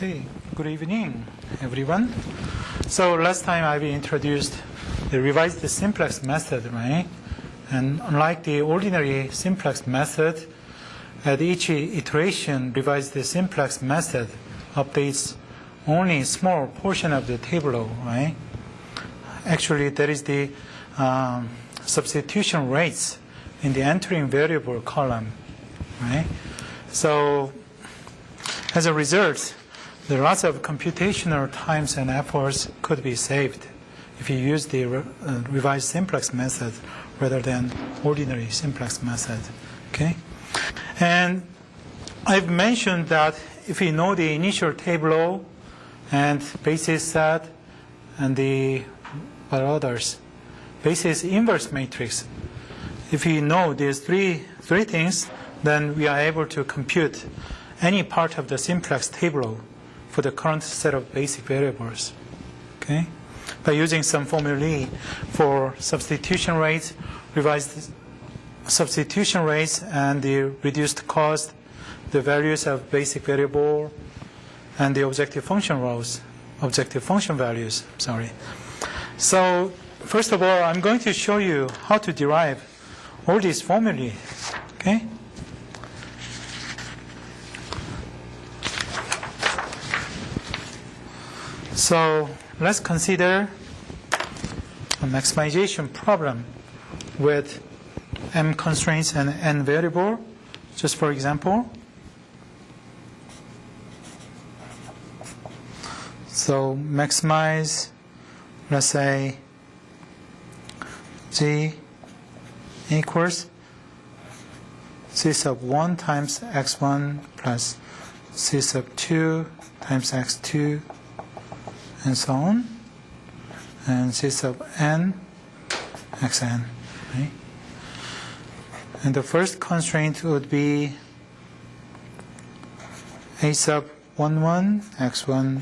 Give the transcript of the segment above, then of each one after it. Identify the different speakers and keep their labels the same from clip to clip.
Speaker 1: Okay, good evening, everyone. So last time I've introduced the revised simplex method, right? And unlike the ordinary simplex method, at each iteration, revised simplex method updates only a small portion of the table, right? Actually, that is the substitution rates in the entering variable column, right? So as a result, there are lots of computational times and efforts could be saved if you use the revised simplex method rather than ordinary simplex method. Okay, and I've mentioned that if you know the initial table and basis set and the what others, basis inverse matrix, if you know these three things, then we are able to compute any part of the simplex table for the current set of basic variables, okay? By using some formulae for substitution rates, revised substitution rates, and the reduced cost, the values of basic variable, and the objective function values, sorry. So, first of all, I'm going to show you how to derive all these formulae, okay? So let's consider a maximization problem with m constraints and n variable. Just for example, so maximize, let's say g equals c sub 1 times x1 plus c sub 2 times x2 and so on, and c sub n xn, right? And the first constraint would be a sub 1 1 x1,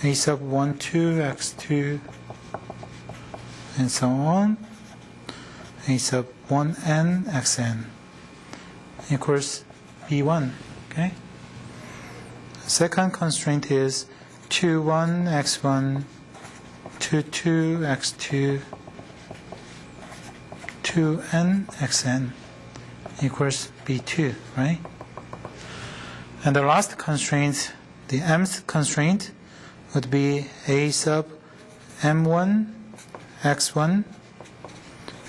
Speaker 1: a sub 1 2 x2, and so on, a sub 1 n xn equals b1, okay? Second constraint is 2 1 x1, 2 2 x2, 2 n xn equals b2, right? And the last constraint, the mth constraint, would be a sub m1 x1,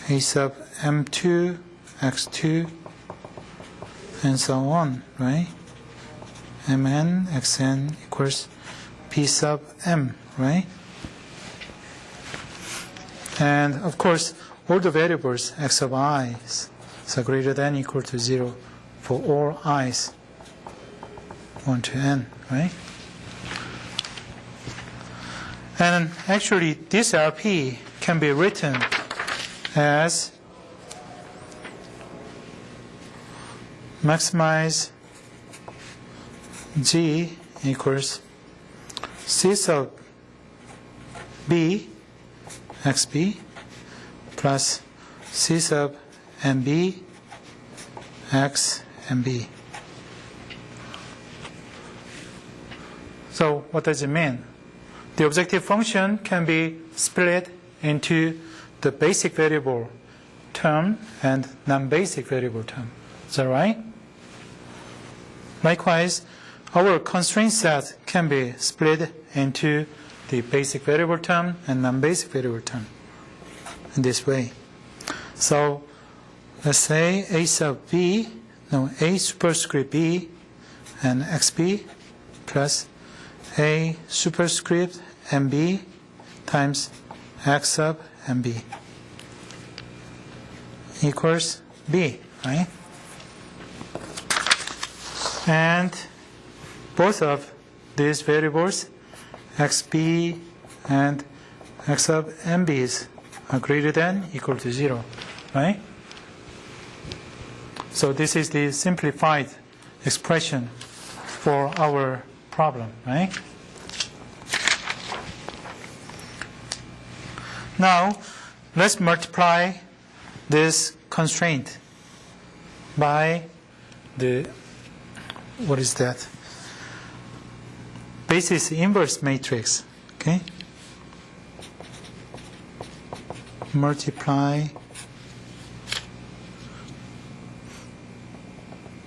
Speaker 1: a sub m2 x2, and so on, right? mn xn equals p sub m, right? And of course, all the variables x of i's are greater than or equal to 0 for all i's 1 to n, right? And actually, this RP can be written as maximize g equals c sub b xb plus c sub mb x mb. So what does it mean? The objective function can be split into the basic variable term and non-basic variable term. Is that right? Likewise, our constraint set can be split into the basic variable term and non-basic variable term in this way. So let's say a superscript b and xb plus a superscript mb times x sub mb equals b, right? And both of these variables, xb and x sub mb's, are greater than or equal to 0, right? So this is the simplified expression for our problem, right? Now, let's multiply this constraint by the, what is that? basis inverse matrix. Okay? Multiply.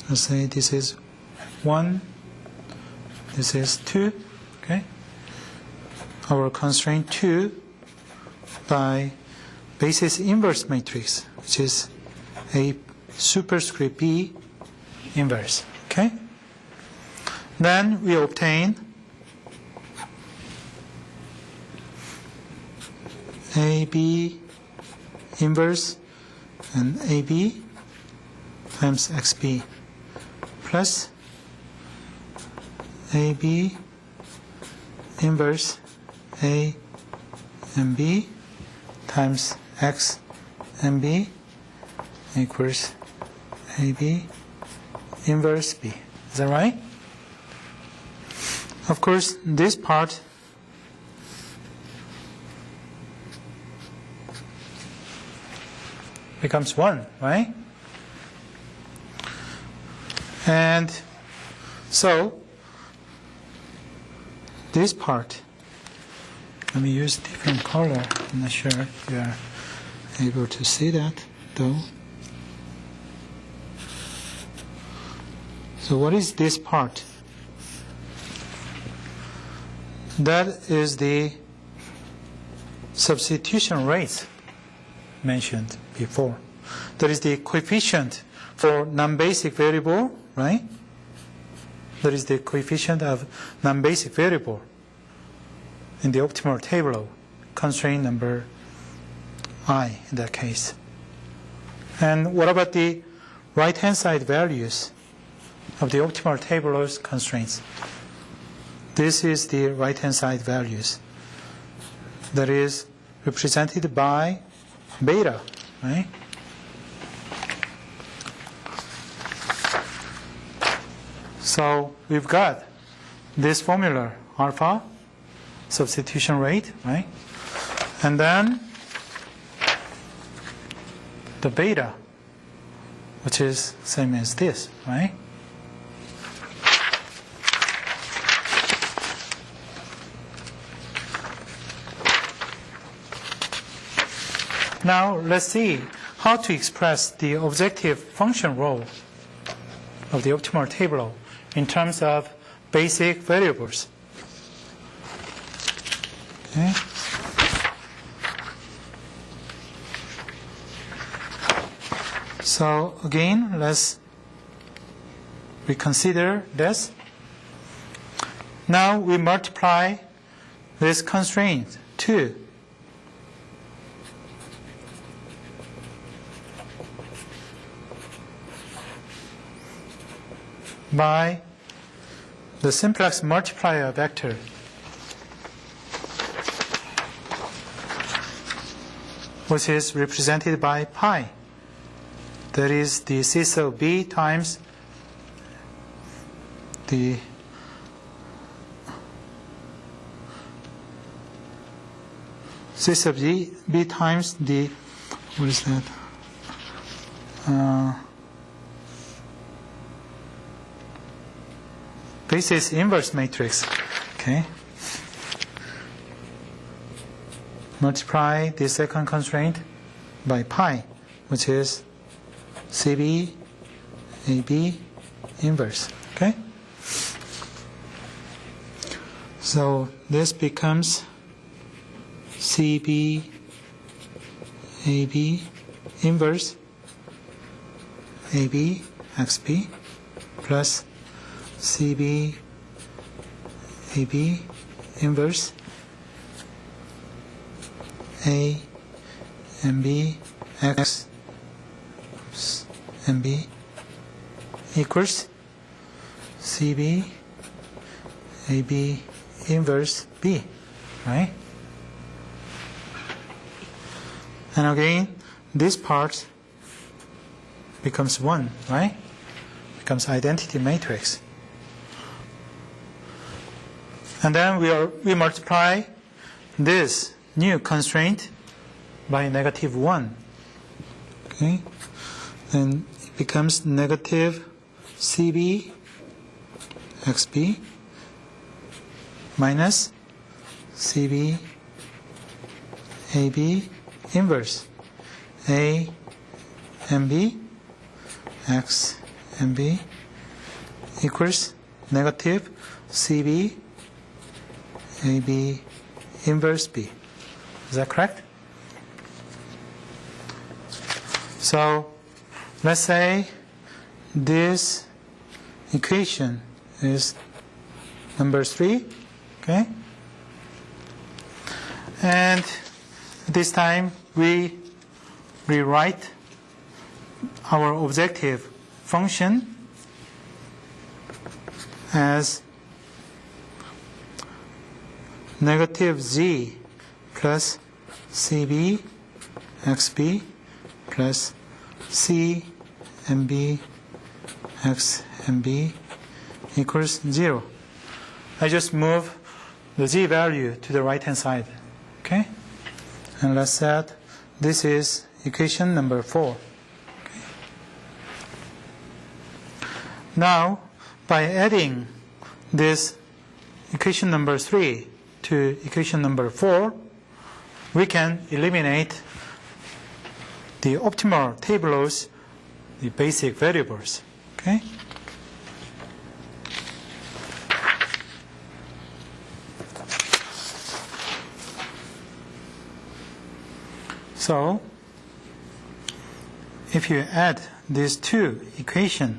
Speaker 1: Let's say this is 1, this is 2. Okay? Our constraint 2 by basis inverse matrix, which is a superscript B inverse. Okay? Then we obtain AB inverse and AB times XB plus AB inverse A and B times X and B equals AB inverse B. Is that right? Of course, this part becomes 1, right? And so, this part, let me use different color. I'm not sure if you are able to see that, though. So what is this part? That is the substitution rate mentioned before. That is the coefficient for non-basic variable, right? That is the coefficient of non-basic variable in the optimal table, constraint number I in that case. And what about the right-hand side values of the optimal table's constraints? This is the right-hand side values that is represented by beta, right? So we've got this formula, alpha, substitution rate, right? And then the beta, which is same as this, right? Now let's see how to express the objective function role of the optimal table in terms of basic variables. Okay. So again, let's reconsider this. Now we multiply this constraint 2 by the simplex multiplier vector, which is represented by pi. That is the C sub B times the C sub B times the, what is that? Basis inverse matrix. Okay. Multiply the second constraint by pi, which is CB AB inverse. Okay. So this becomes CB AB inverse AB XB plus CB AB inverse A and B X and B equals CB AB inverse B, right? And again, this part becomes 1, right? Becomes identity matrix. And then we multiply this new constraint by negative 1. Okay? Then it becomes negative CB XB minus CB AB inverse A and B, X and B equals negative CB AB inverse B. Is that correct? So let's say this equation is number 3, okay? And this time we rewrite our objective function as negative z plus cb xb plus c and b x and b equals 0. I just move the z value to the right hand side, okay? And let's set this is equation number 4. Okay. Now, by adding this equation number 3 to equation number 4, we can eliminate the optimal tabulos, the basic variables. Okay? So, if you add these two equations,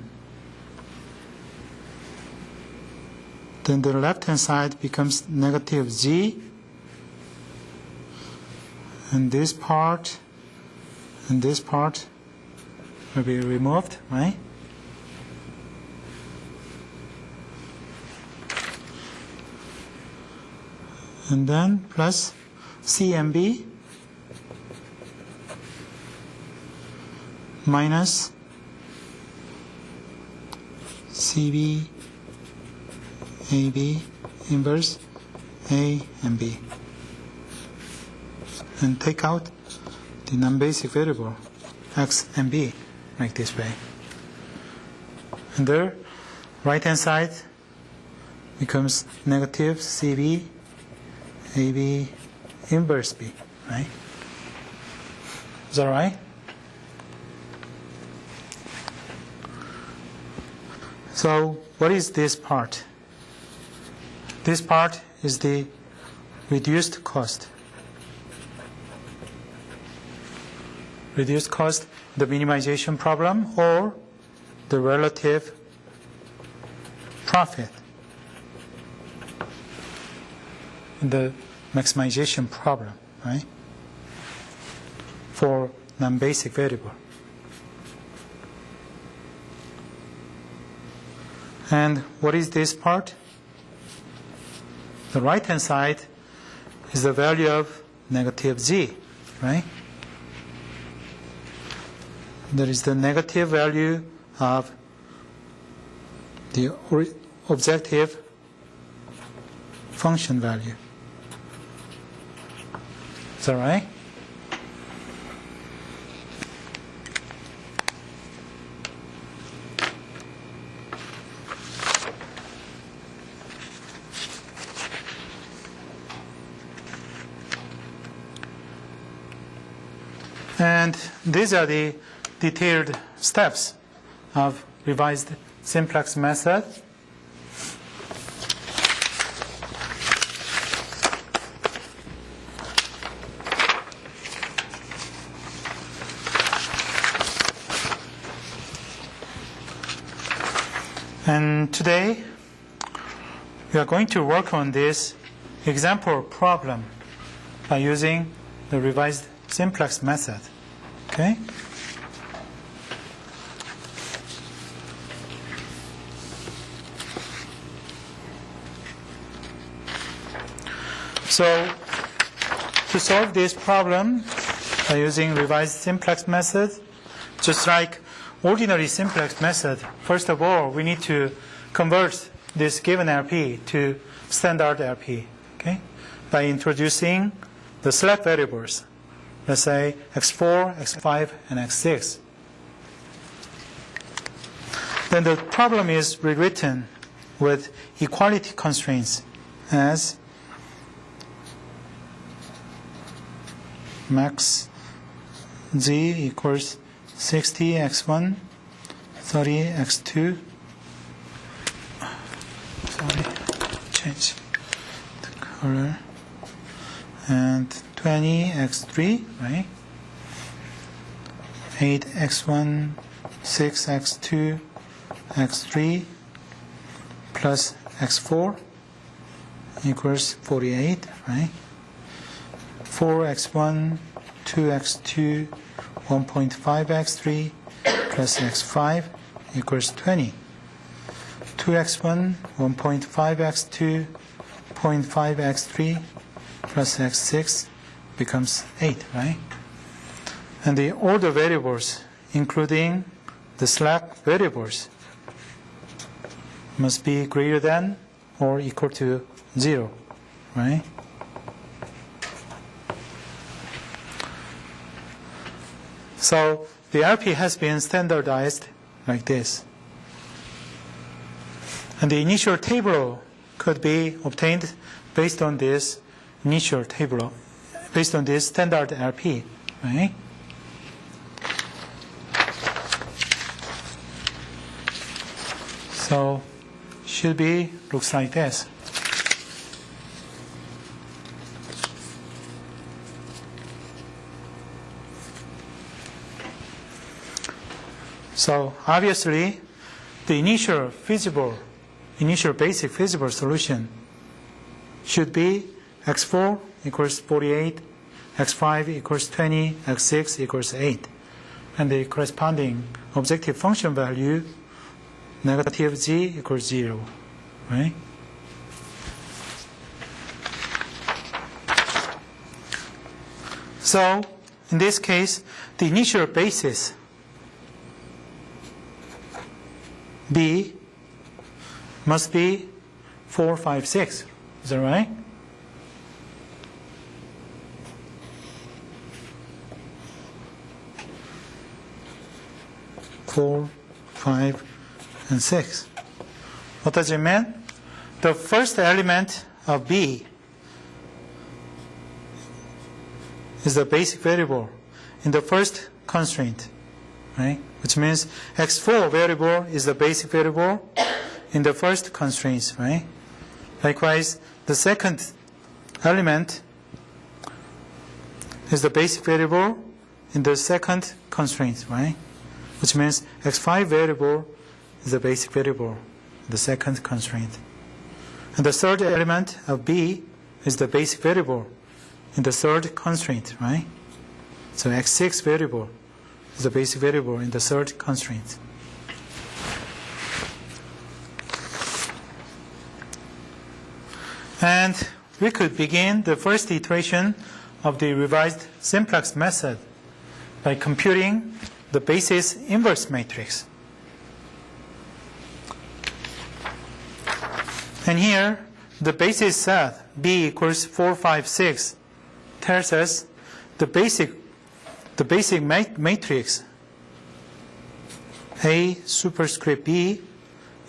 Speaker 1: then the left-hand side becomes negative z, and this part will be removed, right? And then plus c and b minus cb AB inverse A and B, and take out the non-basic variable x and b like this way. And the right hand side becomes negative CB AB inverse B, right? Is that right? So what is this part? This part is the reduced cost. Reduced cost, the minimization problem, or the relative profit, the maximization problem, right? For non-basic variable. And what is this part? The right-hand side is the value of negative z, right? There is the negative value of the objective function value. Is that right? And these are the detailed steps of revised simplex method. And today we are going to work on this example problem by using the revised simplex method. Okay? So, to solve this problem by using revised simplex method, just like ordinary simplex method, first of all, we need to convert this given LP to standard LP, okay? By introducing the select variables. Let's say x4, x5, and x6. Then the problem is rewritten with equality constraints as max z equals 60 x1, 30 x2. Sorry, change the color. And 20 x3, right? 8 x1, 6 x2, x3 plus x4 equals 48, right? 4 x1, 2 x2, 1.5 x3 plus x5 equals 20. 2 x1, 1.5 x2, 0.5 x3 plus x6 becomes 8, right? And all the variables, including the slack variables, must be greater than or equal to 0, right? So the RP has been standardized like this. And the initial table could be obtained based on this initial table, based on this standard RP, right? So should be looks like this. So obviously, the initial basic feasible solution should be x4 equals 48, x5 equals 20, x6 equals 8, and the corresponding objective function value negative z equals 0, right? So in this case, the initial basis B must be 4, 5, 6. Is that right? Four, 5, and 6. What does it mean? The first element of B is the basic variable in the first constraint, right? Which means x4 variable is the basic variable in the first constraints, right? Likewise, the second element is the basic variable in the second constraint, right? Which means x5 variable is the basic variable in the second constraint. And the third element of B is the basic variable in the third constraint, right? So x6 variable is the basic variable in the third constraint. And we could begin the first iteration of the revised simplex method by computing the basis inverse matrix. And here, the basis set B equals 4, 5, 6 tells us the basic matrix A superscript B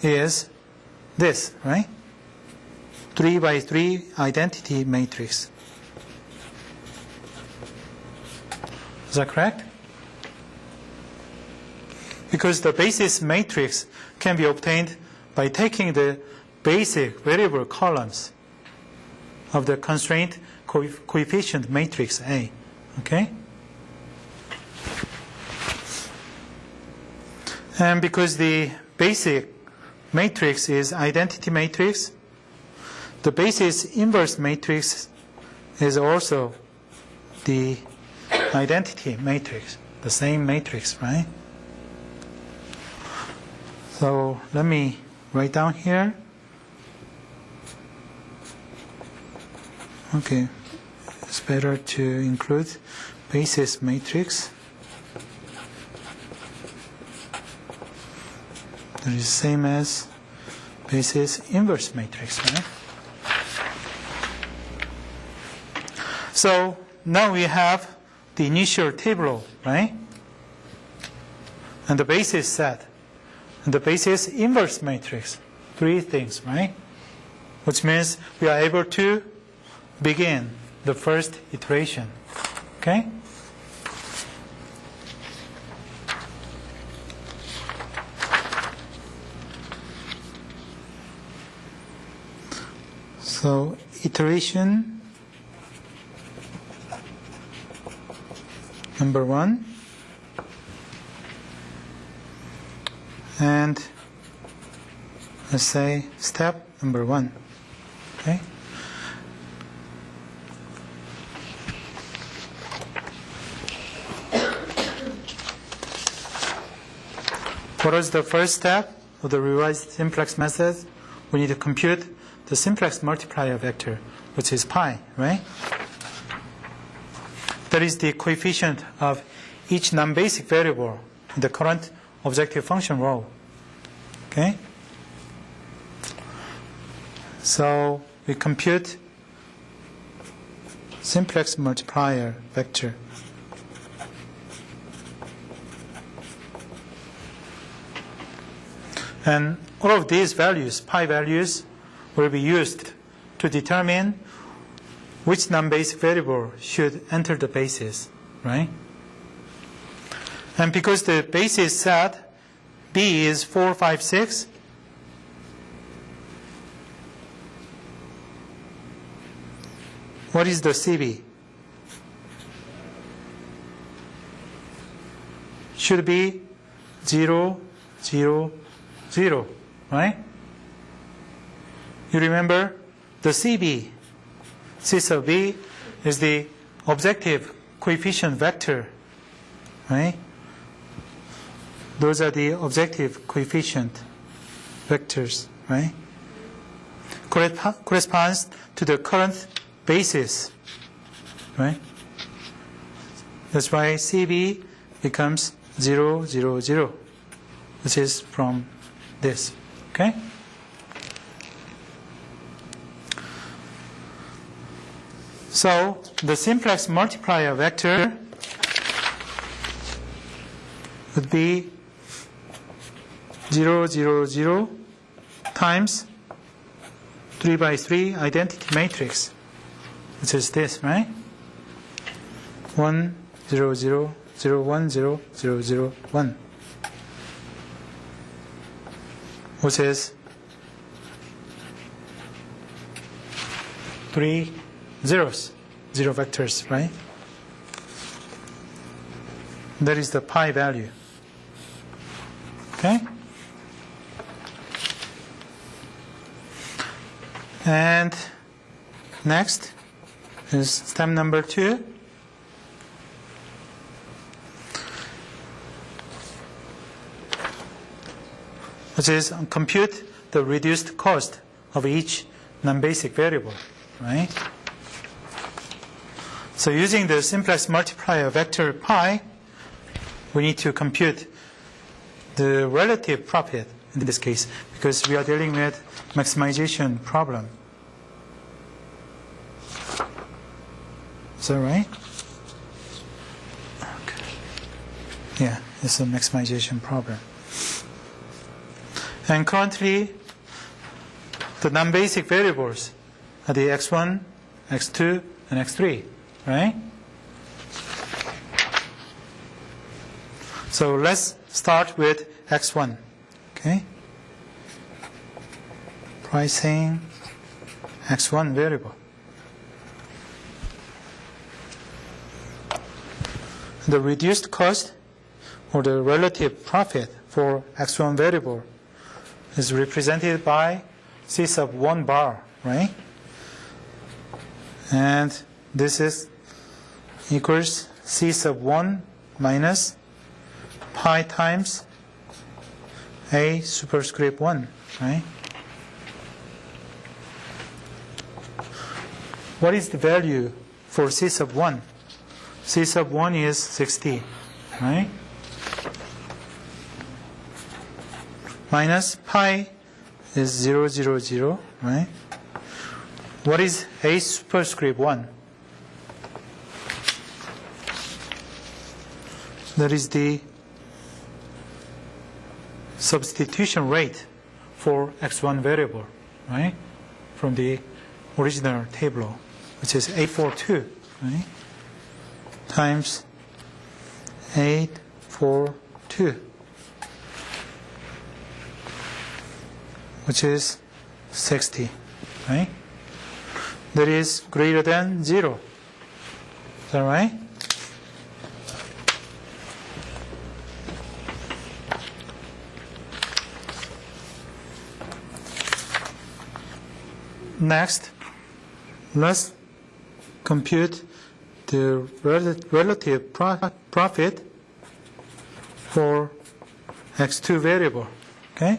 Speaker 1: is this, right? 3 by 3 identity matrix. Is that correct? Because the basis matrix can be obtained by taking the basic variable columns of the constraint coefficient matrix A. Okay? And because the basic matrix is identity matrix, the basis inverse matrix is also the identity matrix, the same matrix, right? So let me write down here. Okay, it's better to include basis matrix. That is same as basis inverse matrix, right? So now we have the initial table, right? And the basis set. And the basis inverse matrix. 3 things, right? which means we are able to begin the first iteration. Okay? So iteration number 1, and let's say step number 1. Okay? What is the first step of the revised simplex method? We need to compute the simplex multiplier vector, which is pi, right? That is the coefficient of each non-basic variable in the current objective function row. Okay? So we compute simplex multiplier vector. And all of these values, pi values, will be used to determine which non-basic variable should enter the basis, right? And because the basis set B is 4, 5, 6, what is the CB? Should be 0, 0, 0, right? You remember the CB, C sub B, is the objective coefficient vector, right? Those are the objective coefficient vectors, right? Corresponds to the current basis, right? That's why CB becomes 0, 0, 0, which is from this, okay? So the simplex multiplier vector would be 0, 0, 0 times 3 by 3 identity matrix, which is this, right? 1, 0, 0, 0, 1, 0, 0, 0, 1, which is 3 zeros, 0 vectors, right? That is the pi value. Okay? And next is step number 2. Which is compute the reduced cost of each non-basic variable, right? So using the simplex multiplier vector pi, we need to compute the relative profit in this case, because we are dealing with maximization problem. Is that right? Okay. Yeah, it's a maximization problem. And currently, the non-basic variables are the x1, x2, and x3, right? So let's start with x1, okay? Pricing x1 variable. The reduced cost or the relative profit for x1 variable is represented by C sub 1 bar, right? And this is equals C sub 1 minus pi times A superscript 1, right? What is the value for C sub 1? C sub 1 is 60, right? Minus pi is 0, 0, 0, right? What is A superscript 1? That is the substitution rate for x1 variable, right? from the original table, which is 842, right? Times 842, which is 60, right? That is greater than 0. Is that right? Next, let's compute the relative profit for x2 variable. Okay?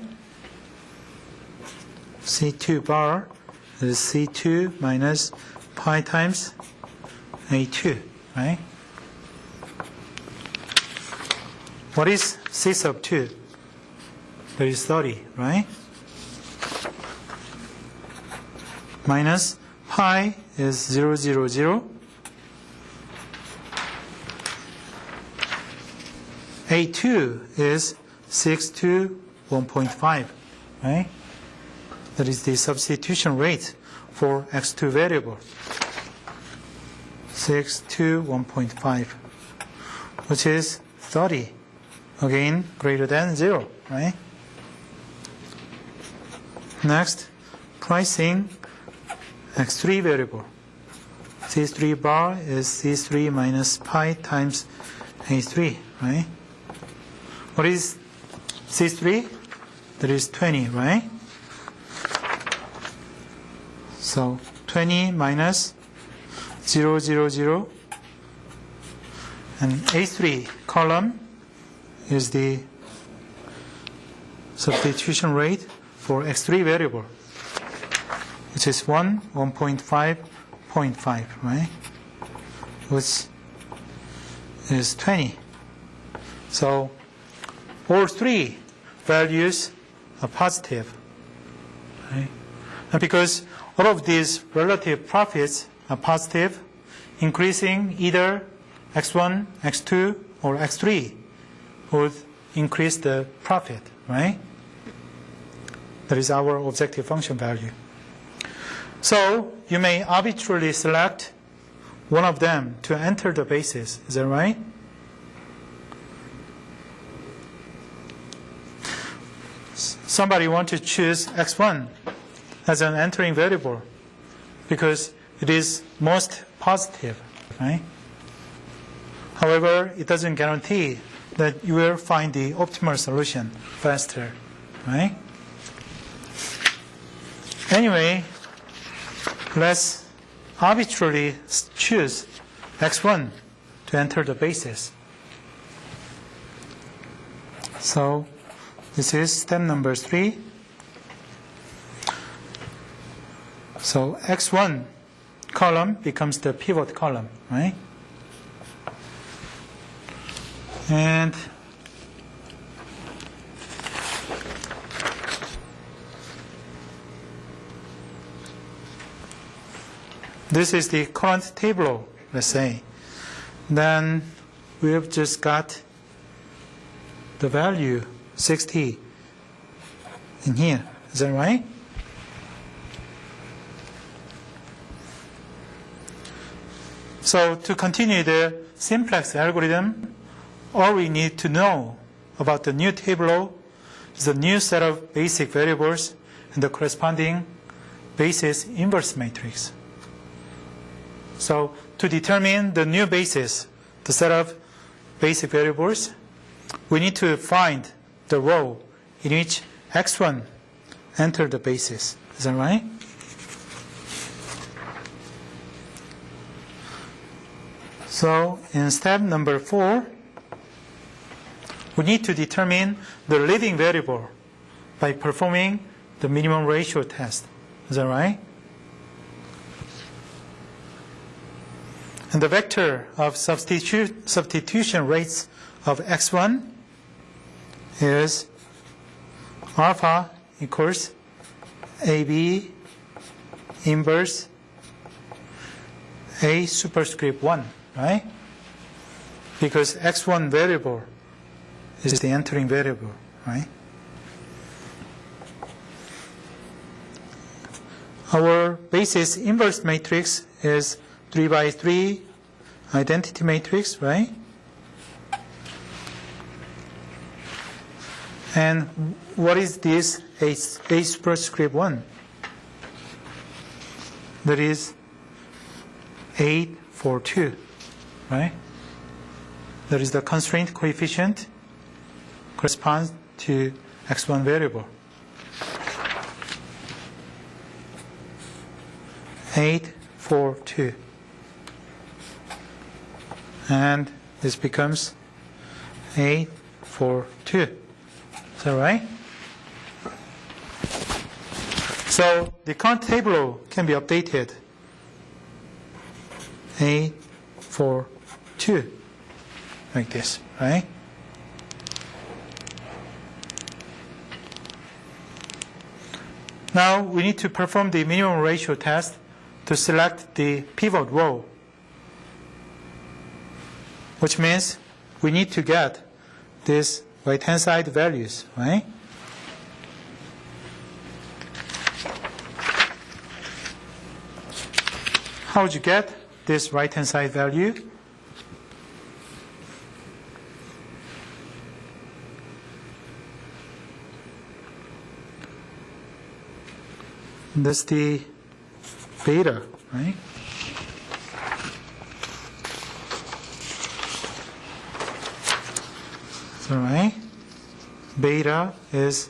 Speaker 1: C2 bar is C2 minus pi times A2, right? What is C sub 2? That is 30, right? Minus pi is 0, 0, 0. A2 is 6 to 1.5, right? That is the substitution rate for x2 variable. 6 to 1.5, which is 30. Again, greater than 0, right? Next, pricing x3 variable. C3 bar is C3 minus pi times A3, right? What is C3? That is 20, right? So 20 minus 0, 0, 0. And A3 column is the substitution rate for x3 variable, which is 1, 1.5, 0.5, right? Which is 20. So all three values are positive, right? And because all of these relative profits are positive, increasing either x1, x2, or x3 would increase the profit, right? That is our objective function value. So you may arbitrarily select one of them to enter the basis. Is that right? Somebody wants to choose x1 as an entering variable because it is most positive, right? However, it doesn't guarantee that you will find the optimal solution faster, right? Anyway, let's arbitrarily choose x1 to enter the basis. So this is step number 3. So x1 column becomes the pivot column, right? And this is the current table, let's say. Then we have just got the value 60 in here. Is that right? So to continue the simplex algorithm, all we need to know about the new table is the new set of basic variables and the corresponding basis inverse matrix. So to determine the new basis, the set of basic variables, we need to find the row in which x1 enter the basis. Is that right? So in step number 4, we need to determine the leading variable by performing the minimum ratio test. Is that right? And the vector of substitution rates of x1 is alpha equals AB inverse A superscript 1, right? Because x1 variable is the entering variable, right? our basis inverse matrix is 3 by 3 identity matrix, right? And what is this A superscript 1? That is 8, 4, 2, right? That is the constraint coefficient corresponds to x1 variable. 8, 4, 2. And this becomes 8, 4, 2. Is that right? So the count table can be updated. 8, 4, 2. Like this, right? Now we need to perform the minimum ratio test to select the pivot row, which means we need to get these right-hand side values, right? How would you get this right-hand side value? That's the beta, right? So, right? Beta is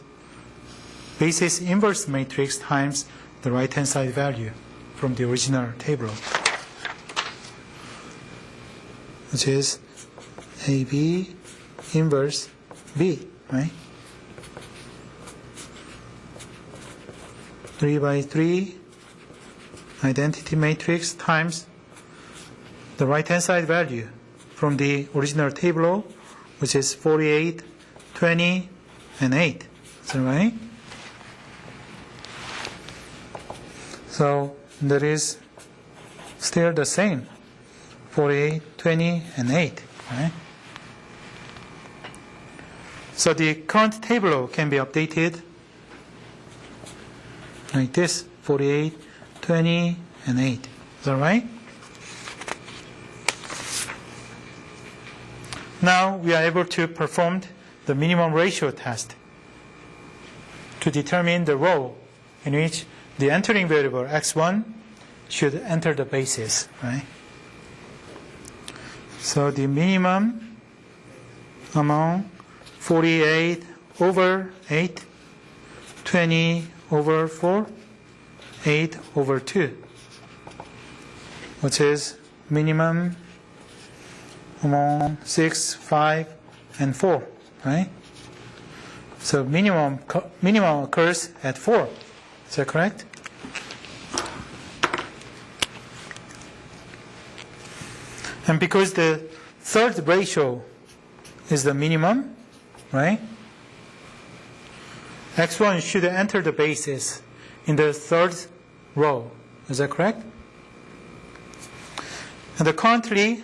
Speaker 1: basis inverse matrix times the right-hand side value from the original table, which is AB inverse B, right? 3 by 3 identity matrix times the right-hand side value from the original table, which is 48, 20, and 8. Is that right? So that is still the same, 48, 20, and 8. Right? So the current table can be updated like this, 48, 20, and 8. Is that right? Now we are able to perform the minimum ratio test to determine the row in which the entering variable x1 should enter the basis, right? So the minimum among 48 over 8, 20 over 4, 8 over 2, which is minimum among 6, 5, and 4, right? So minimum occurs at 4. Is that correct? And because the third ratio is the minimum, right? X1 should enter the basis in the third row. Is that correct? And currently,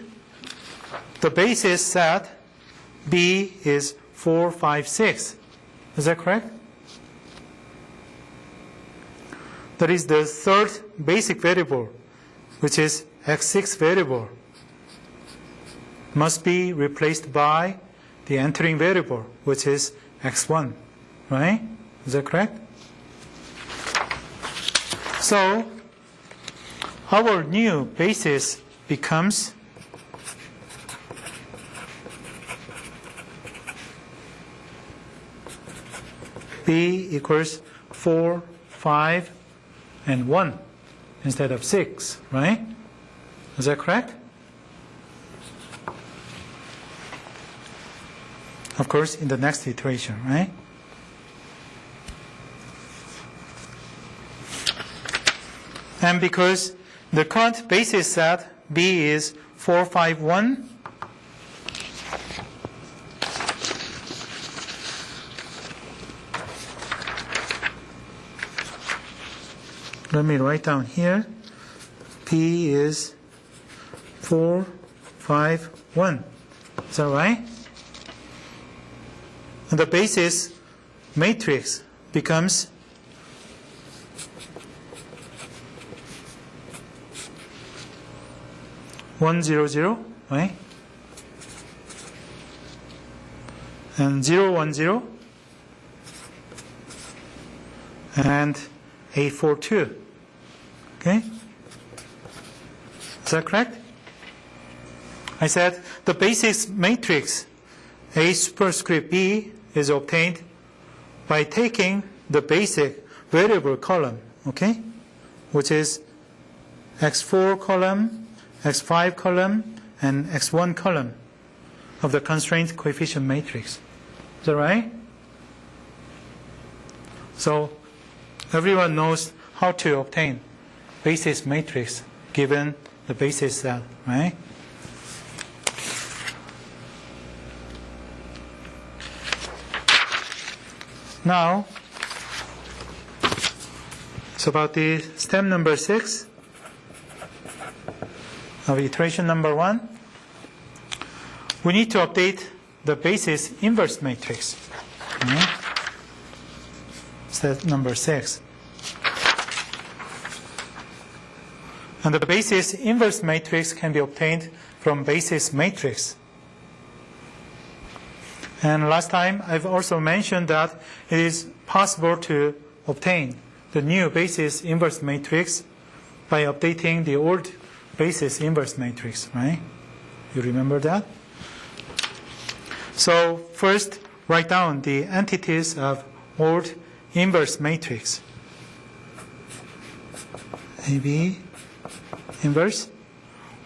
Speaker 1: the basis set B is 4, 5, 6. Is that correct? That is the third basic variable, which is x6 variable, must be replaced by the entering variable, which is x1, right? Is that correct? So our new basis becomes B equals 4, 5, and 1 instead of 6, right? Is that correct? Of course, in the next iteration, right? And because the current basis set B is 4, 5, 1, let me write down here, P is 4, 5, 1. Is that right? And the basis matrix becomes 1, 0, 0, right? And 0, 1, 0, and 8, 4, 2. Okay? Is that correct? I said the basis matrix A superscript B is obtained by taking the basic variable column, okay, which is x4 column, x5 column, and x1 column of the constraint coefficient matrix. Is that right? So everyone knows how to obtain basis matrix given the basis cell, right? Now, it's about the step number 6 of iteration number 1. We need to update the basis inverse matrix. Okay. Step number 6. And the basis inverse matrix can be obtained from basis matrix. And last time I've also mentioned that it is possible to obtain the new basis inverse matrix by updating the old basis inverse matrix, right? You remember that? So first, write down the entities of old inverse matrix. AB inverse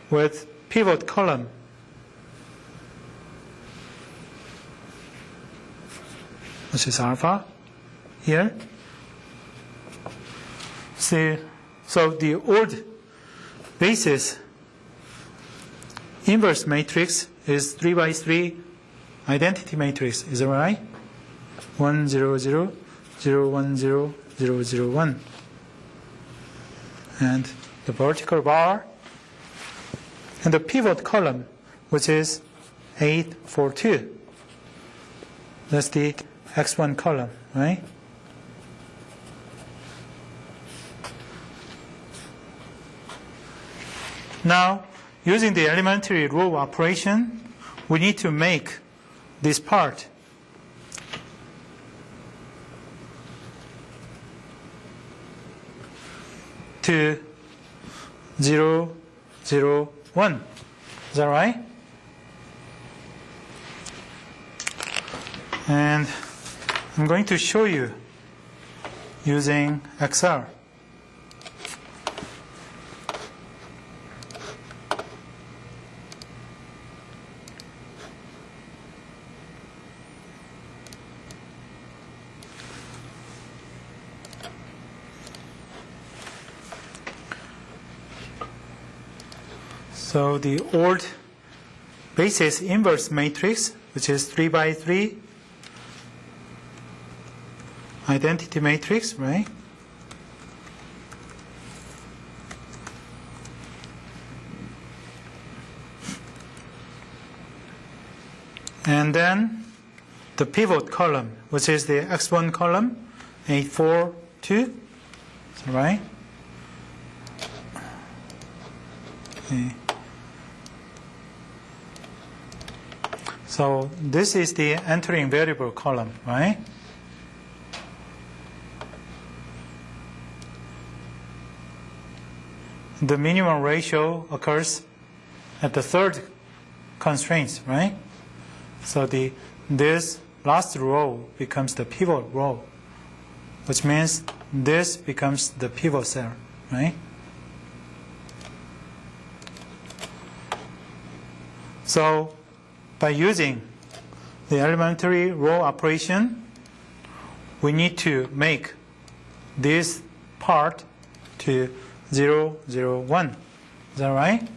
Speaker 1: with pivot column. Which is alpha here. See, so the old basis inverse matrix is 3 by 3 identity matrix. Is that right? 1, 0, 0, 0, 1, 0, 0, 0, 1. And the vertical bar and the pivot column, which is 8, 4, 2. That's the x1 column, right? Now, using the elementary row operation, we need to make this part to 0, 0, 1. Is that right? And I'm going to show you using XR. So the old basis inverse matrix, which is 3 by 3 identity matrix, right? And then the pivot column, which is the x1 column, 8, 4, 2, right? Okay. So this is the entering variable column, right? The minimum ratio occurs at the third constraint, right? So this last row becomes the pivot row, which means this becomes the pivot cell, right? So by using the elementary row operation, we need to make this part to 0, 0, 1. Is that right?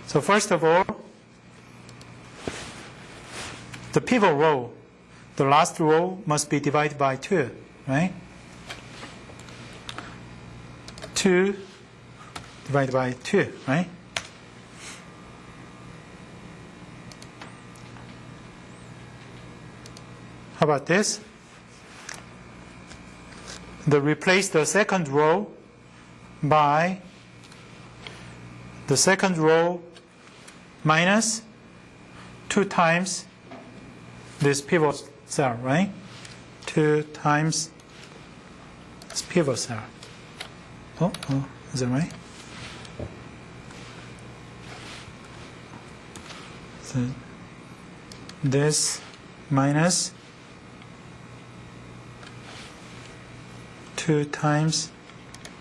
Speaker 1: So first of all, the pivot row, the last row must be divided by 2, right? 2 divided by 2, right? How about this? Replace the second row by the second row minus 2 times this pivot cell, right? 2 times this pivot cell. Oh, is that right? So this minus 2 times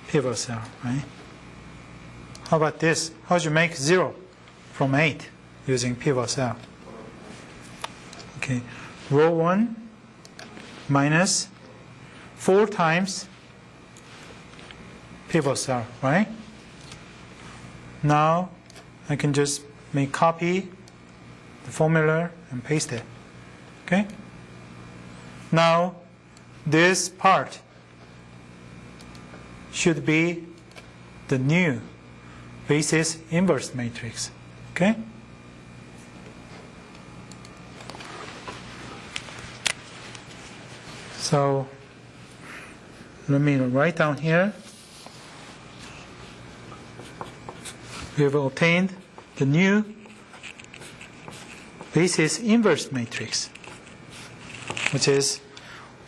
Speaker 1: pivot cell, right? How about this? How do you make 0 from 8 using pivot cell? Okay, row 1 minus 4 times pivot cell, right? Now I can just make copy the formula and paste it. Okay? Now this part should be the new basis inverse matrix. Okay? So let me write down here. We have obtained the new basis inverse matrix, which is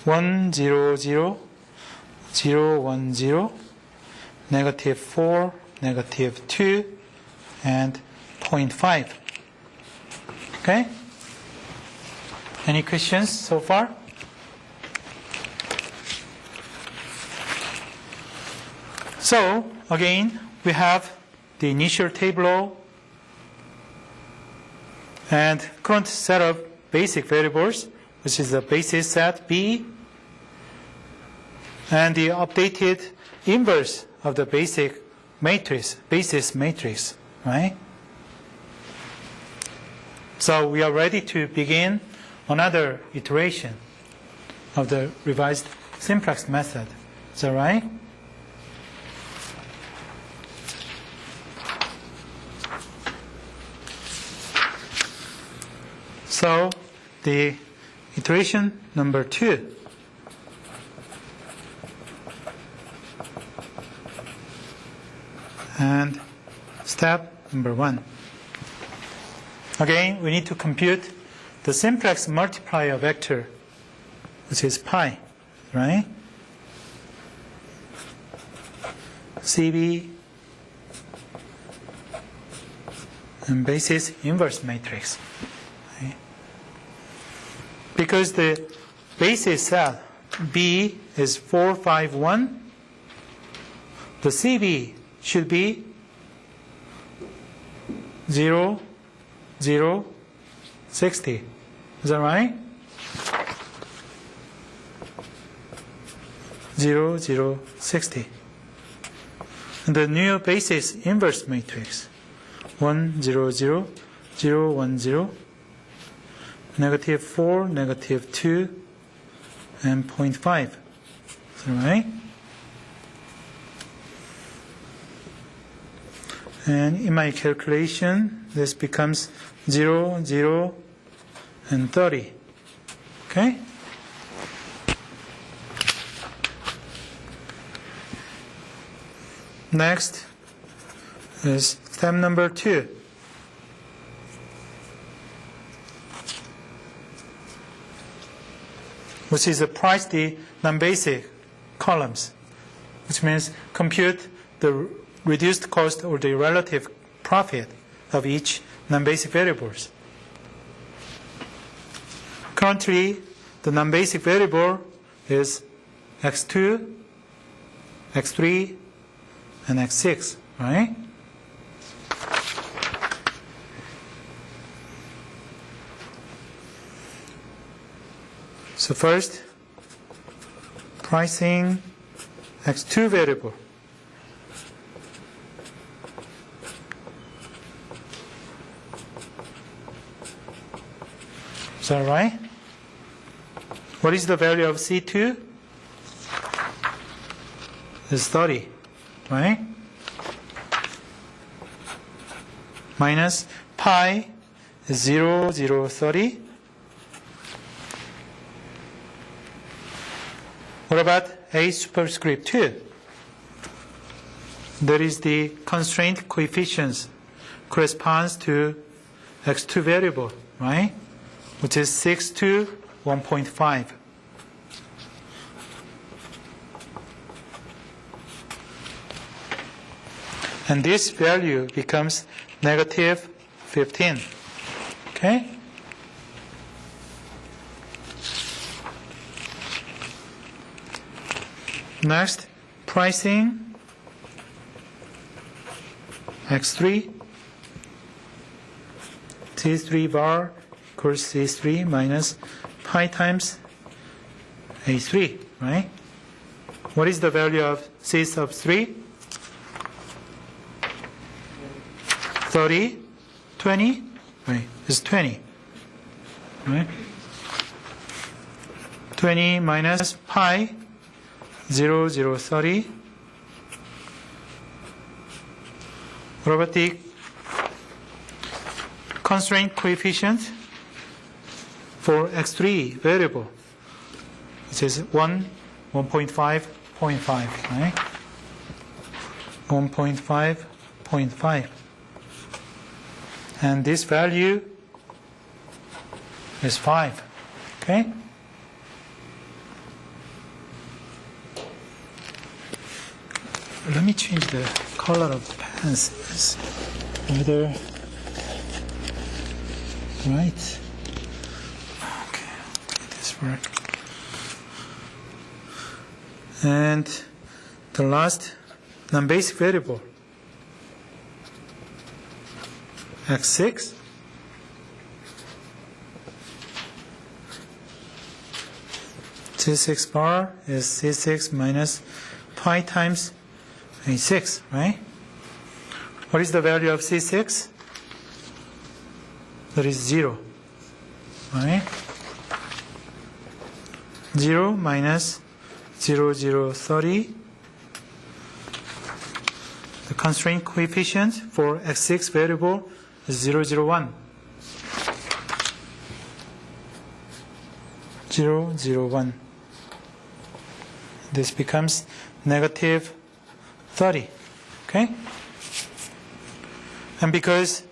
Speaker 1: 1, 0, 0, 0, 1, 0, negative 4, negative 2, and 0.5. Okay? Any questions so far? So, again, we have the initial table and current set of basic variables, which is the basis set B, and the updated inverse of the basic matrix, basis matrix, right? So we are ready to begin another iteration of the revised simplex method. Is that right? So the iteration number 2. And step number 1. Again, we need to compute the simplex multiplier vector, which is pi, right? CB and basis inverse matrix. Right? Because the basis set B is 4, 5, 1, the CB should be 0, 0, 60. Is that right? 0, 0, 60. And the new basis inverse matrix 1, 0, 0, 0, 1, 0, negative 4, negative 2, and 0.5. Is that right? And in my calculation, this becomes 0, 0, and 30. Okay? Next is step number 2. Which is price the non-basic columns, which means compute the reduced cost or the relative profit of each non-basic variables. Currently, the non-basic variable is x2, x3, and x6, right? So first, pricing x2 variable. Is that right? What is the value of C2? It's 30, right? Minus pi is 0, 0, 30. What about A superscript 2? that is the constraint coefficients corresponds to x2 variable, right? Which is 6 to 1.5. And this value becomes negative 15. Okay? Next, pricing x3, C3 bar equals C3 minus pi times A3, right? What is the value of C sub 3? 30, 20, right? It's 20, right? 20 minus pi, 0, 0, 30. What about the constraint coefficient for x3 variable? It is 1, 1.5, 0.5, right? 1.5, 0.5. And this value is 5. Okay? Let me change the color of the pens. It's rather right. Okay, make this work. And the last non-basic variable, x6. C6 bar is C6 minus pi times A6, right? What is the value of C6? That is 0, right? 0 minus 0, 0, 30. The constraint coefficient for x6 variable is 0, 0, 1. 0, 0, 1. This becomes negative 30. Okay? And because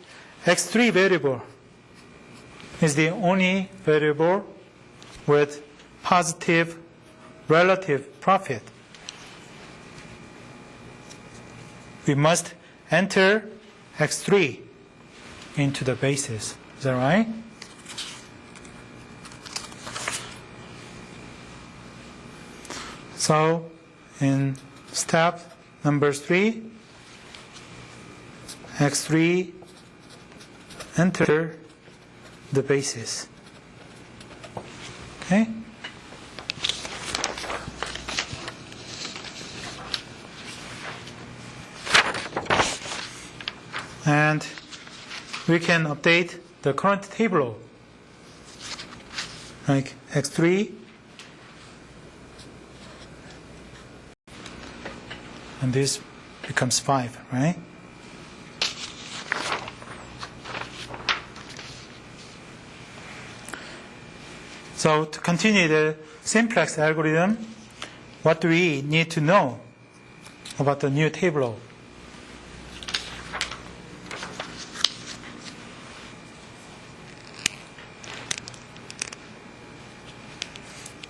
Speaker 1: x3 variable is the only variable with positive relative profit, we must enter x3 into the basis. Is that right? So, in step number 3, x3 enter the basis. Okay? And we can update the current table like x3 and this becomes 5, right? So to continue the simplex algorithm, what do we need to know about the new table?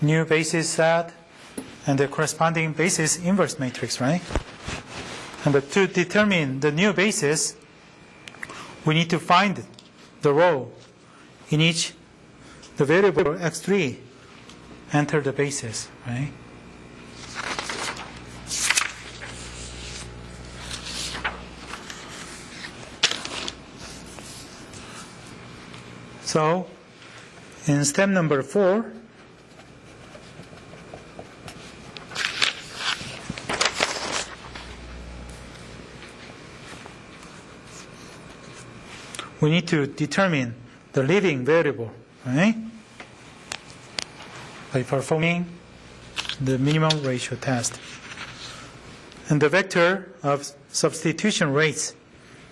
Speaker 1: New basis set and the corresponding basis inverse matrix, right? And to determine the new basis, we need to find the row in each the variable x3 enter the basis, right? So in step number 4, we need to determine the leading variable, right? By performing the minimum ratio test. And the vector of substitution rates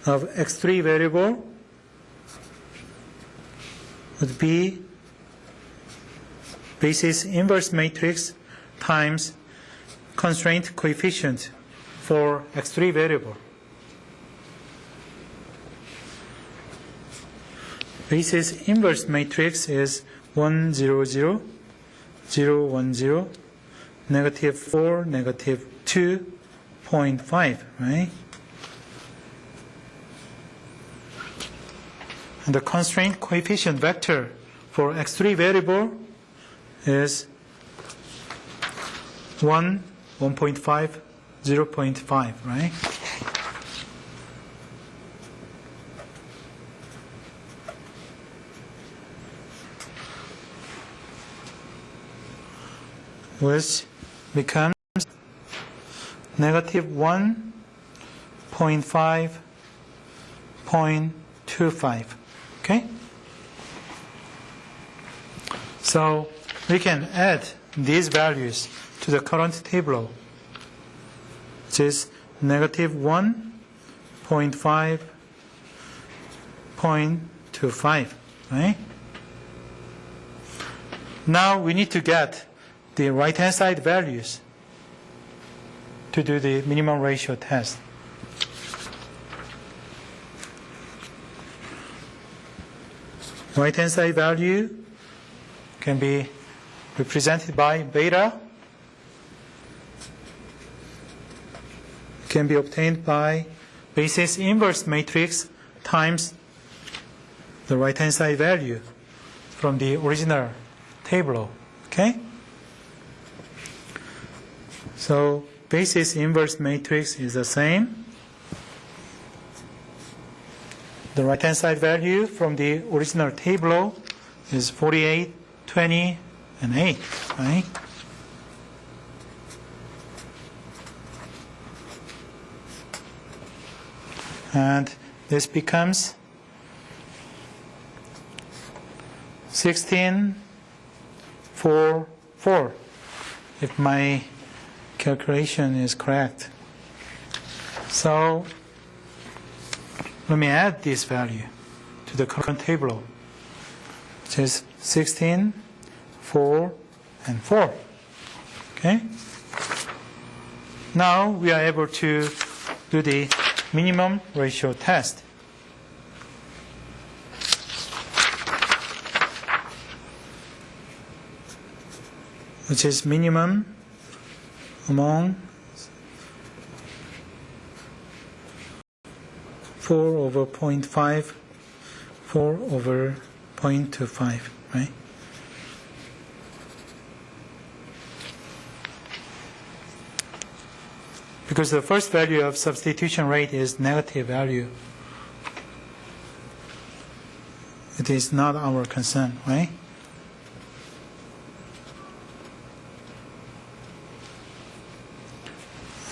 Speaker 1: of x3 variable would be basis inverse matrix times constraint coefficient for x3 variable. Basis inverse matrix is 1, 0, 0, 0, 1, 0, negative 4, negative 2.5, right? And the constraint coefficient vector for x3 variable is 1, 1.5, 0.5, right? Which becomes negative 1.5.25. Okay? So we can add these values to the current table, which is negative 1.5.25. Right? Now we need to get the right-hand side values to do the minimum ratio test. Right-hand side value can be represented by beta. Can be obtained by basis inverse matrix times the right-hand side value from the original table. Okay? So basis inverse matrix is the same. The right-hand side value from the original table is 48, 20, and 8, right? And this becomes 16, 4, 4, if my calculation is correct. So let me add this value to the current table, which is 16, 4, and 4. Okay? Now we are able to do the minimum ratio test. Which is minimum among 4 over 0.5, 4 over 0.25, right? Because the first value of substitution rate is negative value. It is not our concern, right?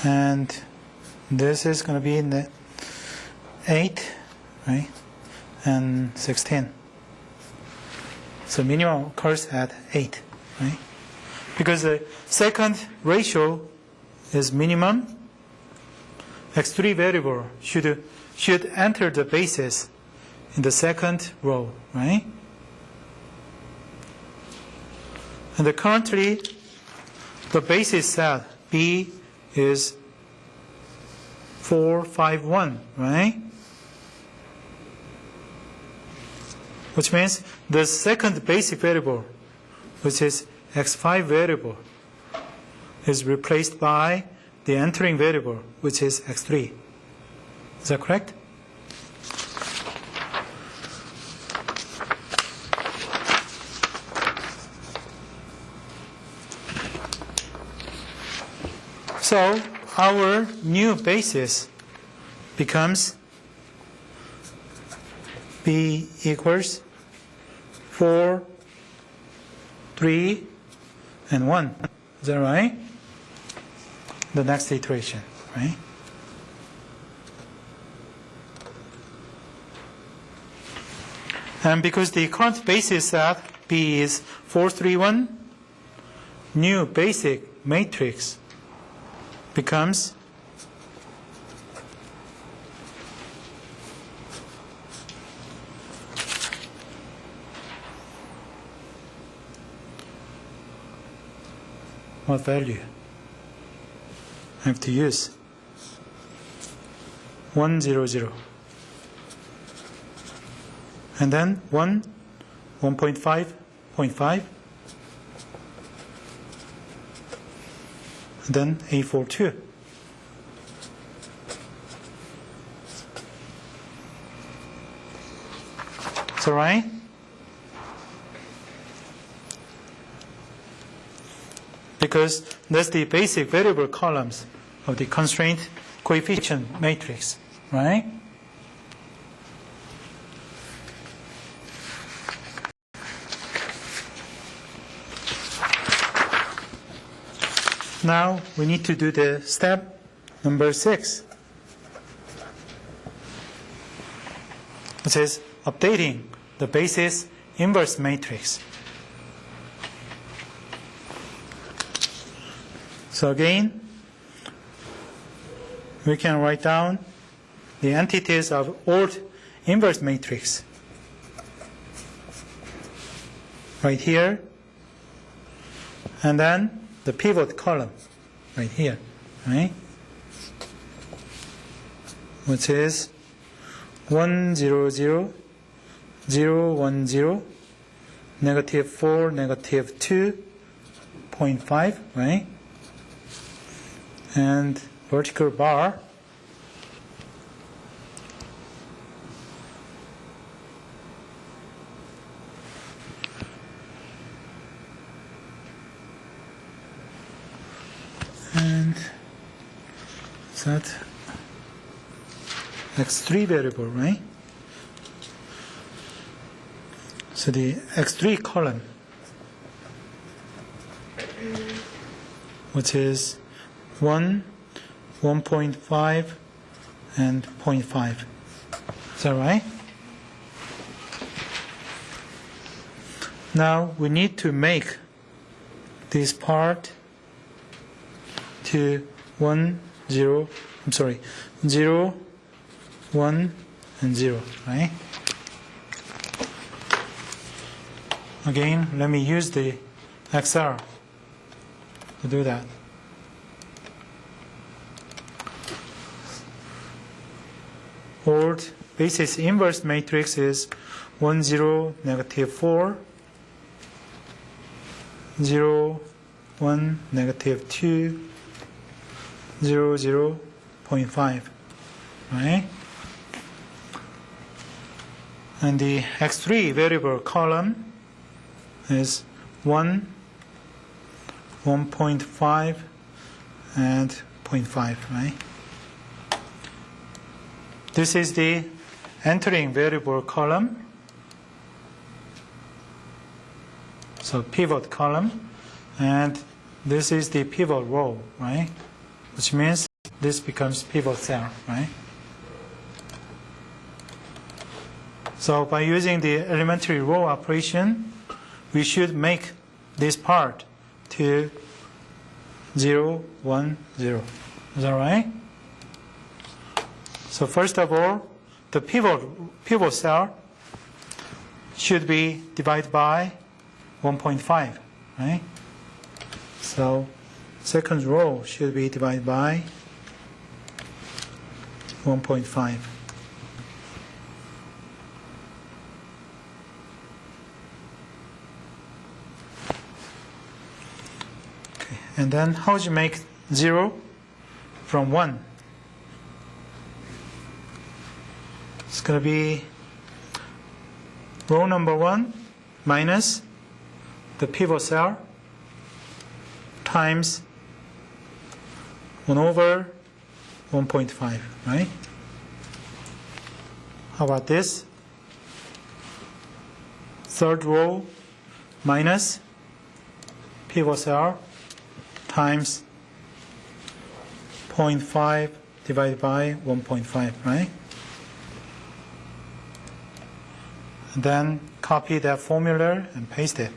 Speaker 1: And this is going to be in the 8, right? And 16. So minimum occurs at 8, right? Because the second ratio is minimum. X3 variable should enter the basis in the second row, right? And currently, the basis set B is 4, 5, 1, right? Which means the second basic variable, which is x5 variable, is replaced by the entering variable, which is x3. Is that correct? So our new basis becomes B equals 4, 3, and 1. Is that right? The next iteration, right? And because the current basis set B is 4, 3, 1, new basic matrix becomes what value I have to use? 1, 0, 0. And then 1, 1.5, 0.5. And then A4, 2. So, right? Because that's the basic variable columns of the constraint coefficient matrix, right? Now we need to do the step number 6. It says updating the basis inverse matrix. So again, we can write down the entities of old inverse matrix right here, and then the pivot column right here, right? Which is 1, 0, 0, 0, 1, 0, negative 4, negative 2, 0.5, right? And vertical bar and that x3 variable, right? So the x3 column, which is 1, 1.5, and 0.5. Is that right? Now we need to make this part to 1, 0, 0, 1, and 0, right? Again, let me use the XR to do that. Old basis inverse matrix is 1, 0, negative 4, 0, 1, negative 2, 0, 0, 0.5, right? And the x3 variable column is 1, 1.5, and 0.5, right? This is the entering variable column. So pivot column. And this is the pivot row, right? Which means this becomes pivot cell, right? So by using the elementary row operation, we should make this part to 0, 1, 0. Is that right? So first of all, the pivot cell should be divided by 1.5, right? So second row should be divided by 1.5. Okay. And then how do you make 0 from 1? It's going to be row number 1 minus the pivot cell times 1 over 1.5, right? How about this? Third row minus pivot cell times 0.5 divided by 1.5, right? And then copy that formula and paste it.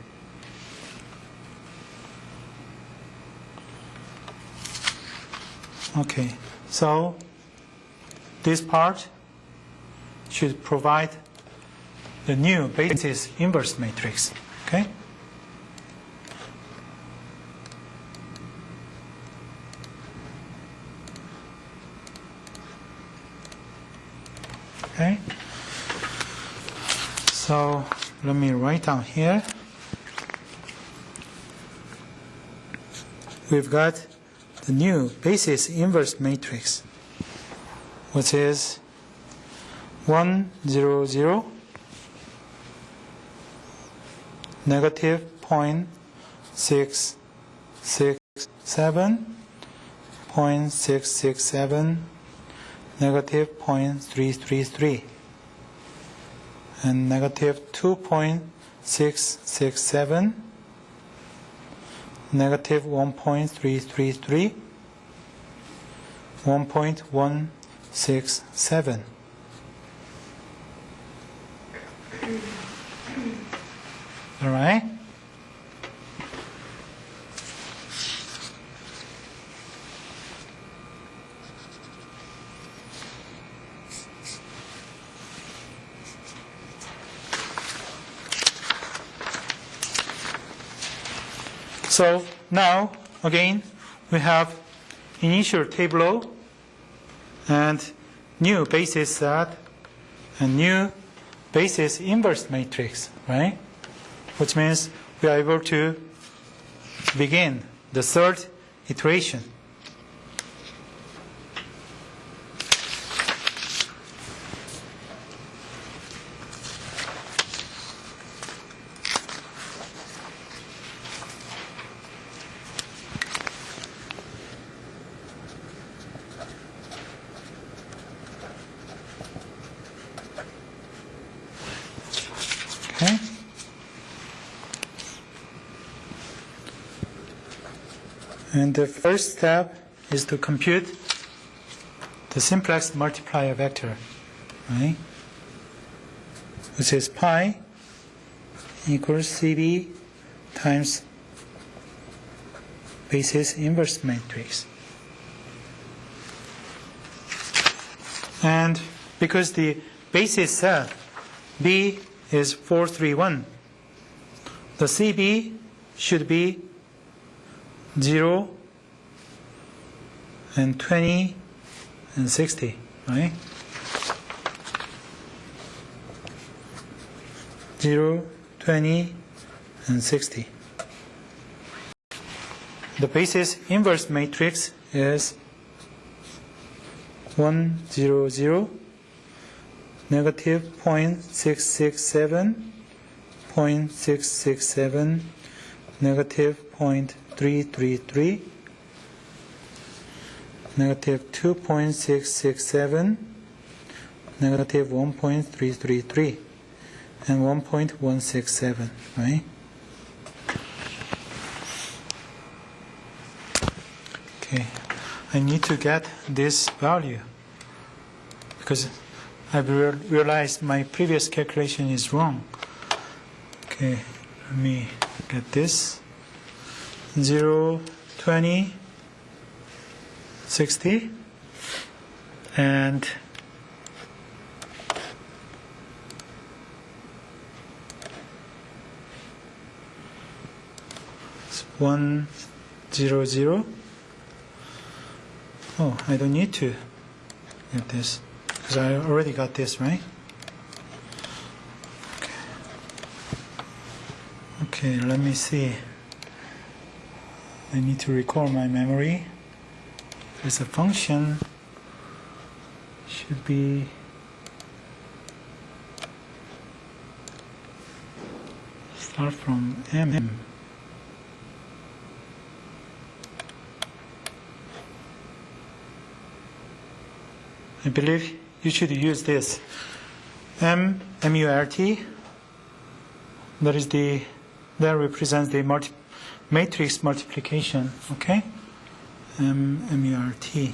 Speaker 1: Okay, so this part should provide the new basis inverse matrix. Okay? Okay? So let me write down here. We've got the new basis inverse matrix, which is 1, 0, 0, negative 0.667, 0.667, negative 0.333, and negative 2.667, negative 1.333, 1.167. All right? So now, again, we have initial tableau and new basis set and new basis inverse matrix, right? Which means we are able to begin the third iteration. Okay? And the first step is to compute the simplex multiplier vector, right? Which is pi equals CB times basis inverse matrix. And because the basis set B is 4, 3, 1, the CB should be 0 and 20 and 60, right? 0, 20, and 60. The basis inverse matrix is 1, 0, 0, negative 0.667, 0.667, negative 0.333, negative 2.667, negative 1.333, and 1.167, right? Okay, I need to get this value because I've realized my previous calculation is wrong. Okay, let me get this. 0, 20, 60, and it's 1, 0, 0. Oh, I don't need to get this because I already got this, right? Okay, let me see. I need to recall my memory. There's a function should be start from m. I believe you should use this MULT. That represents the matrix multiplication. Okay, MULT.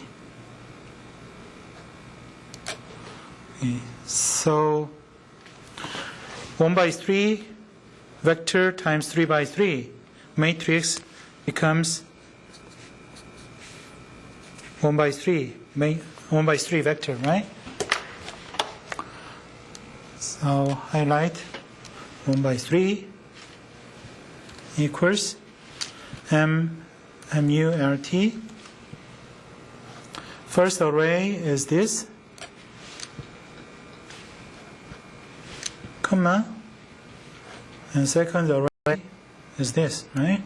Speaker 1: Okay. So 1 by 3 vector times 3 by 3 matrix becomes 1 by 3 vector, right? So highlight 1 by 3 equals MULT. First array is this. comma, and second array is this, right?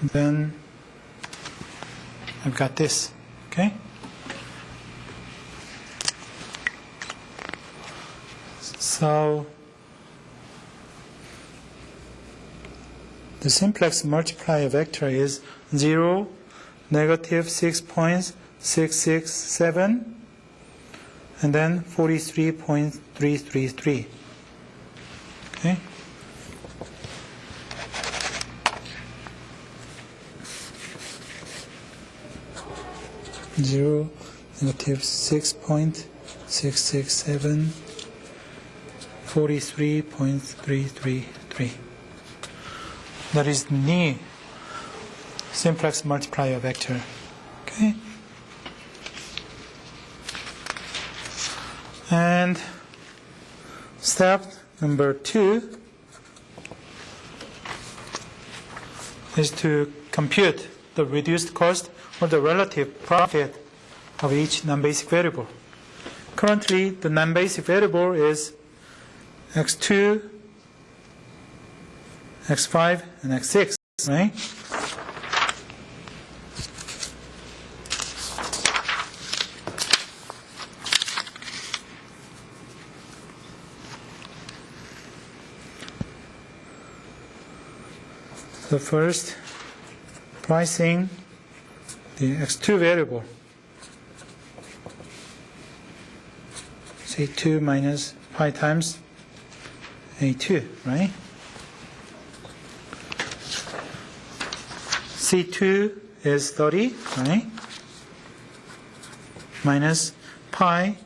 Speaker 1: And then I've got this, okay? So the simplex multiplier vector is 0, negative 6.667, and then 43.333. Okay? Zero, negative 6.667, 43.333. That is the simplex multiplier vector. Okay? And step number 2 is to compute the reduced cost or the relative profit of each non-basic variable. Currently, the non-basic variable is x2, x5, and x6, right? So first, pricing the x2 variable, C2 minus pi times A2, right? C2 is 30, right? Minus pi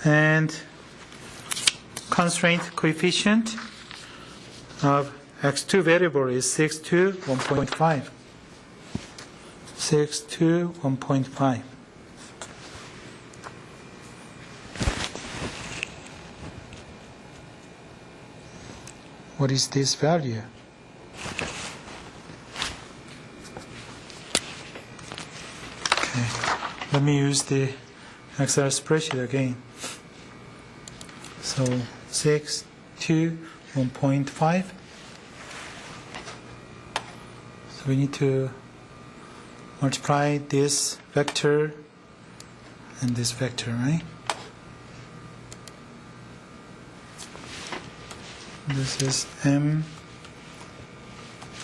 Speaker 1: and constraint coefficient of x2 variable is 6 to 1.5. 6 to 1.5. What is this value? Okay, let me use the Excel spreadsheet again. So 6 to 1.5. So we need to multiply this vector and this vector, right? This is m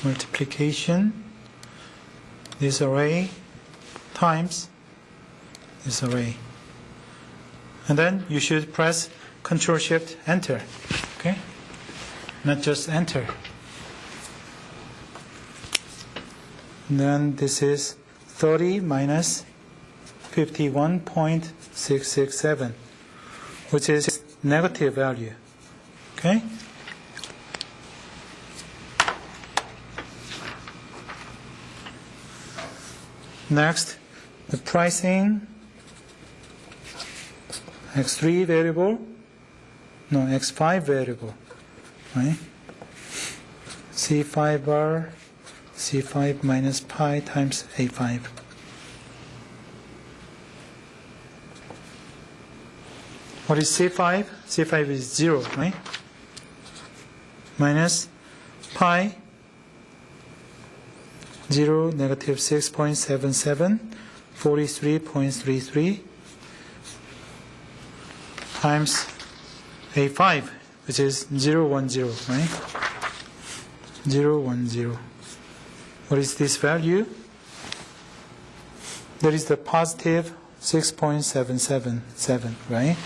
Speaker 1: multiplication this array times this array. And then you should press Control Shift Enter, okay? Not just Enter. And then this is 30 minus 51.667, which is negative value, okay? Next, the pricing x3 variable, no, x5 variable, right? C5 bar, C5 minus pi times A5. What is C5? C5 is 0, right? Minus pi, 0, negative 6.77, 43.33, times A5, which is 0, 1, 0, right? 0, 1, 0. What is this value? That is the positive 6.777, right?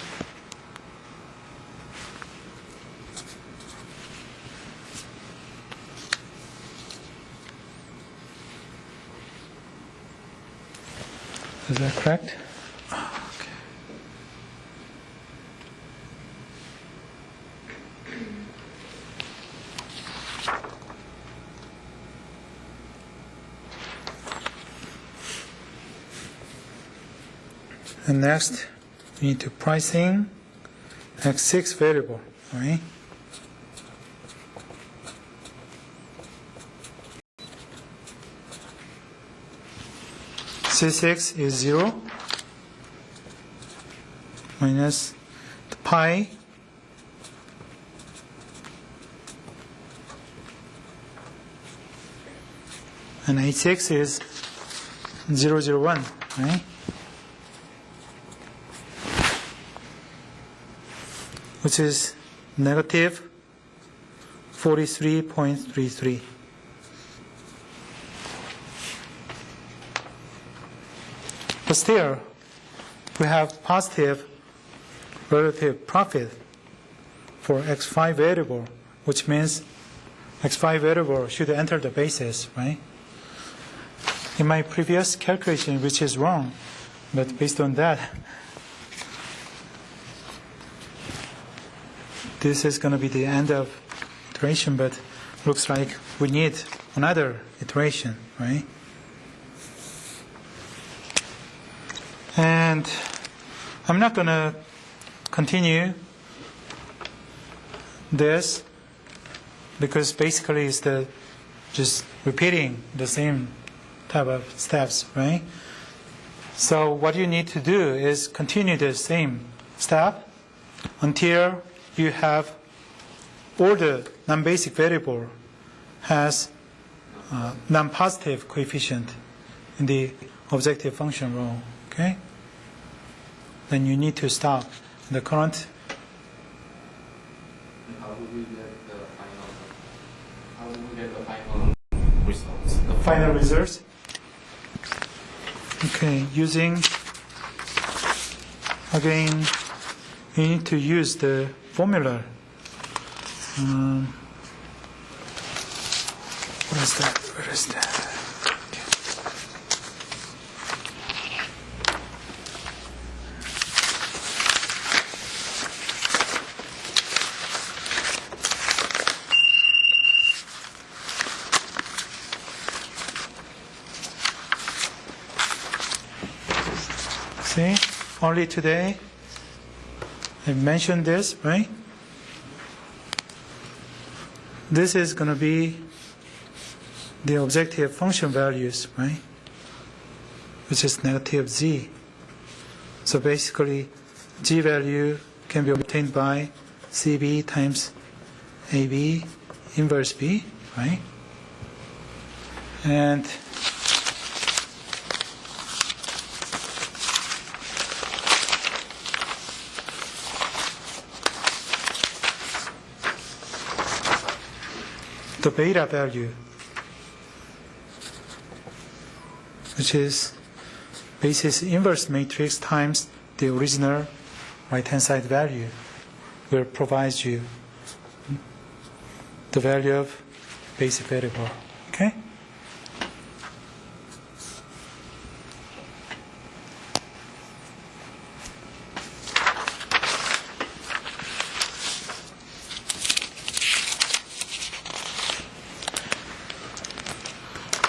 Speaker 1: Is that correct? Okay. And next, we need to pricing x6 variable, right? C6 is 0 minus the pi and H6 is 001, right? Which is negative 43.33. But still, we have positive relative profit for x5 variable, which means x5 variable should enter the basis, right? In my previous calculation, which is wrong, but based on that, this is going to be the end of iteration, but looks like we need another iteration, right? And I'm not going to continue this because basically it's just repeating the same type of steps, right? So what you need to do is continue the same step until you have all the non-basic variable has non-positive coefficient in the objective function row. Okay? Then you need to stop the current.
Speaker 2: How do we get the final results?
Speaker 1: The final results? Okay, using, again, you need to use the formula. What is that? Where is that? See, only today I mentioned this, right? This is going to be the objective function values, right? Which is negative z. So basically, g value can be obtained by cb times ab inverse b, right? And the beta value, which is basis inverse matrix times the original right-hand side value, will provide you the value of basic variable. Okay?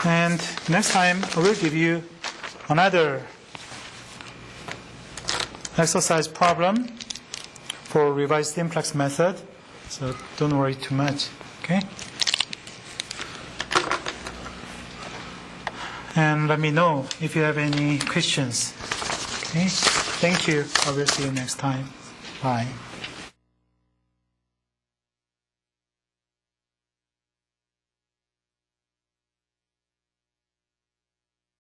Speaker 1: And next time I will give you another exercise problem for revised simplex method. So don't worry too much. Okay? And let me know if you have any questions. Okay? Thank you. I will see you next time. Bye.